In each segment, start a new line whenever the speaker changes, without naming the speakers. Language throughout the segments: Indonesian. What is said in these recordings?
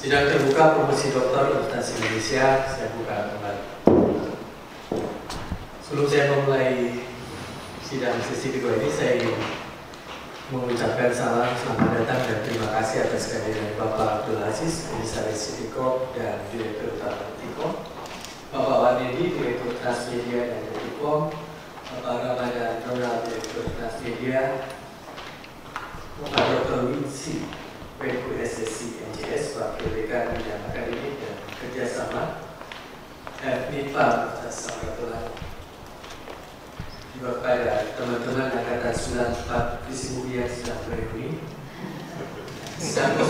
Sidang terbuka promosi doktor Universitas Indonesia saya buka kembali. Sebelum saya memulai sidang sesi kedua ini, saya ingin mengucapkan salam selamat datang dan terima kasih atas kehadiran Bapak Abdul Aziz, Komisaris Citycorp dan Direktur Utama Citycorp, Bapak Wanedi, Direktur Transmedia dan Citycorp, Bapak Ramadan Ronald, Direktur Transmedia, Bapak Dr. Winsi, Penku SSC NJS, Wakil Dekan Bidang Akademik dan Kerjasama, FNIPA atas samratulan. Juga kepada teman-teman Angkatan 94 Visibubi yang sedang berreuni. Sedang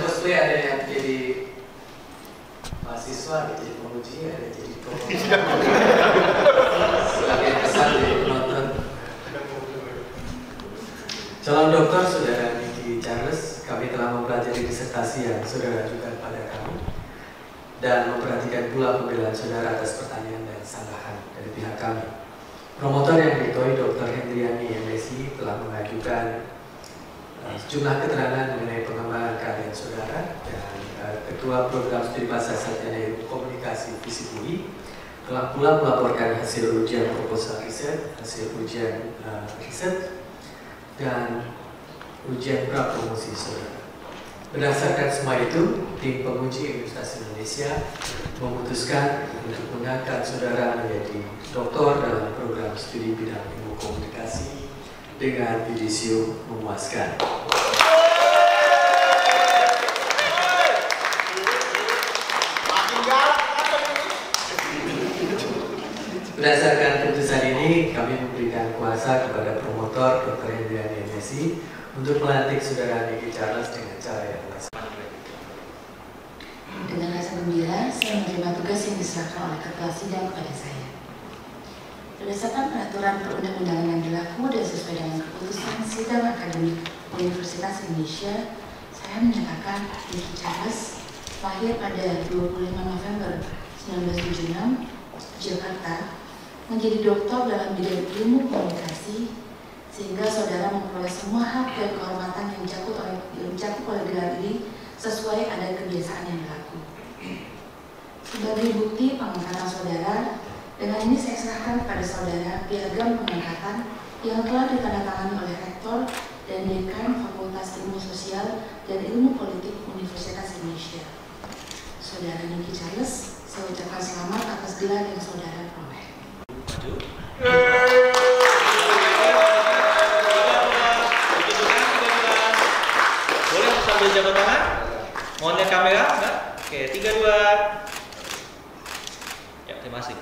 cosplay ada yang jadi mahasiswa, ada jadi penguji, ada jadi tokoh. Sebagai kesan dari penonton. Calon dokter Saudara Niki Charles, kami telah mempelajari disertasi yang saudara ajukan pada kami dan memperhatikan pula pembelaan saudara atas pertanyaan dan sanggahan dari pihak kami. Promotor yang diketuai Dr. Hendriani MSI telah mengajukan sejumlah keterangan mengenai pengembangan karya saudara, dan Ketua Program Studi Bahasa Sarjana Ilmu Komunikasi Visibubi telah pula melaporkan hasil ujian proposal riset, hasil ujian riset, dan ujian pra-promosi saudara. Berdasarkan semua itu, tim penguji Universitas Indonesia memutuskan untuk mengangkat saudara menjadi doktor dalam program studi bidang ilmu komunikasi dengan judisium memuaskan. Berdasarkan keputusan ini, kami memberikan kuasa kepada promotor Dr. Hendriani MSI untuk melantik saudara Niki Charles dengan cara yang langsung.
Dengan rasa gembira, saya menerima tugas yang diserahkan oleh ketua sidang kepada saya. Berdasarkan peraturan perundang-undangan yang berlaku dan sesuai dengan keputusan sidang akademik Universitas Indonesia, saya menyatakan Niki Charles lahir pada 25 November 1976, Jakarta, menjadi doktor dalam bidang ilmu komunikasi, sehingga saudara memperoleh semua hak dan kehormatan yang dicakup oleh gelar ini sesuai adat kebiasaan yang berlaku. Sebagai bukti pengangkatan saudara, dengan ini saya serahkan kepada saudara piagam pengangkatan yang telah ditandatangani oleh Rektor dan Dekan Fakultas Ilmu Sosial dan Ilmu Politik Universitas Indonesia. Saudara Niki Charles, saya ucapkan selamat atas gelar yang saudara peroleh.
Boleh sambil jabat tangan? Mohon lihat kamera, enggak? Oke, 3, 2. Ya, terima kasih.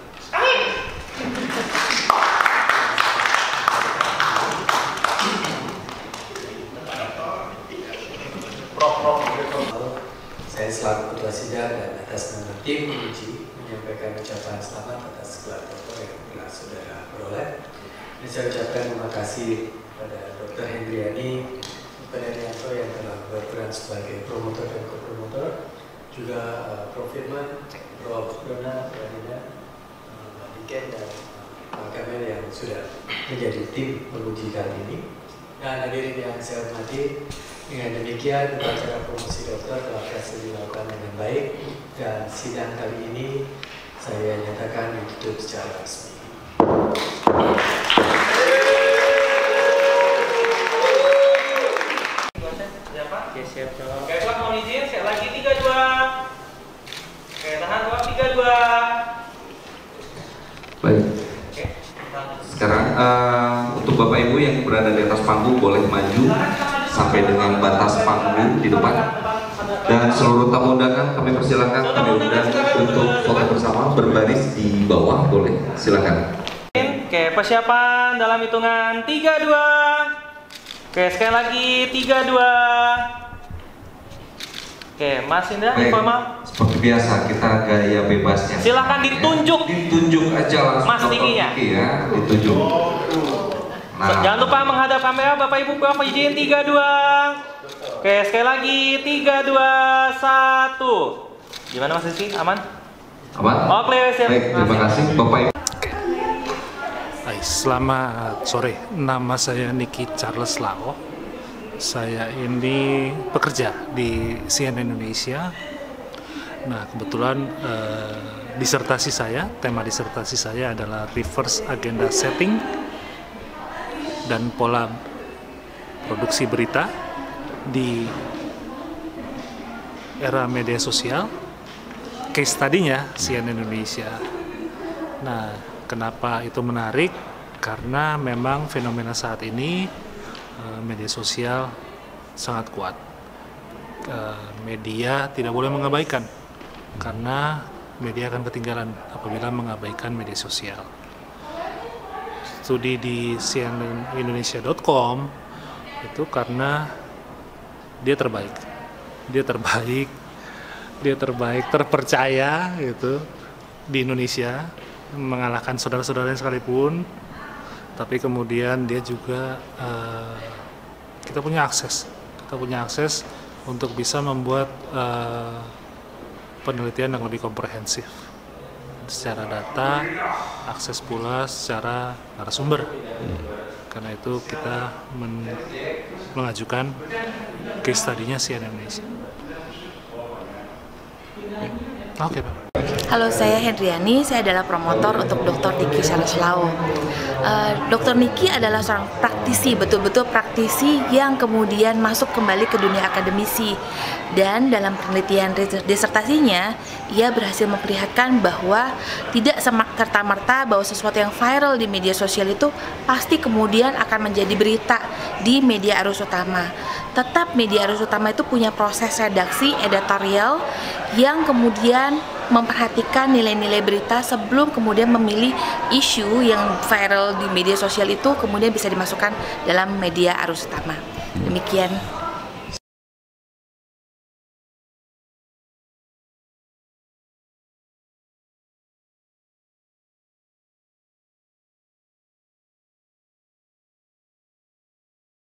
Saya selaku ketua sidang dan atas nama tim penguji menyampaikan ucapan selamat atas gelar doktor yang telah saudara peroleh. Dan saya ucapkan terima kasih pada Dr. Hendriani Pernyanto yang telah berperan sebagai promotor dan kopromotor, juga Prof. Firman, Prof. Dona, Pak Diken, dan Pak Kamel yang sudah menjadi tim penguji kali ini. Dan hadirin yang saya hormati, dengan demikian upacara promosi dokter telah berhasil dilakukan dengan baik, dan sidang kali ini saya nyatakan ditutup secara resmi.
Oke, siap. Oke, Pak, mohon izin, sekali lagi 3, 2. Oke, tahan, Pak, 3, 2.
Baik.
Oke,
Sekarang untuk Bapak Ibu yang berada di atas panggung boleh maju sampai dengan batas panggung di depan. Dan seluruh tamu undangan kami persilakan, kami undang untuk foto bersama berbaris di bawah, boleh silakan.
Oke, persiapan dalam hitungan 3, 2. Oke, sekali lagi 3, 2. Oke, Mas Indra, informal.
Seperti biasa kita gaya bebasnya.
Silahkan ditunjuk.
Ya, ditunjuk aja langsung.
Mas tingginya.
Ya, ditunjuk. Nah,
Jangan lupa menghadap kamera, Bapak Ibu, Bapak izin 3, 2. Oke, sekali lagi 3, 2, 1. Gimana Mas Rizky? Aman?
aman?
Oke, siap.
Baik, terima kasih Bapak Ibu.
Selamat sore, nama saya Niki Charles Lao. Saya ini pekerja di CNN Indonesia. Nah, kebetulan tema disertasi saya adalah reverse agenda setting dan pola produksi berita di era media sosial. Case study-nya CNN Indonesia. Nah, kenapa itu menarik? Karena memang fenomena saat ini media sosial sangat kuat. Media tidak boleh mengabaikan, karena media akan ketinggalan apabila mengabaikan media sosial. Studi di cnnindonesia.com itu karena dia terbaik, terpercaya gitu di Indonesia, mengalahkan saudara-saudaranya sekalipun. Tapi kemudian dia juga kita punya akses untuk bisa membuat penelitian yang lebih komprehensif secara data, akses pula secara narasumber. Karena itu kita mengajukan case study-nya CNN Indonesia. Oke, Pak.
Halo, saya Hendriani, saya adalah promotor untuk Dr. Niki Saraslao. Dr. Niki adalah seorang praktisi, betul-betul praktisi yang kemudian masuk kembali ke dunia akademisi. Dan dalam penelitian disertasinya, ia berhasil memperlihatkan bahwa tidak serta-merta bahwa sesuatu yang viral di media sosial itu pasti kemudian akan menjadi berita di media arus utama. Tetap media arus utama itu punya proses redaksi editorial yang kemudian memperhatikan nilai-nilai berita sebelum kemudian memilih isu yang viral di media sosial itu kemudian bisa dimasukkan dalam media arus utama. Demikian.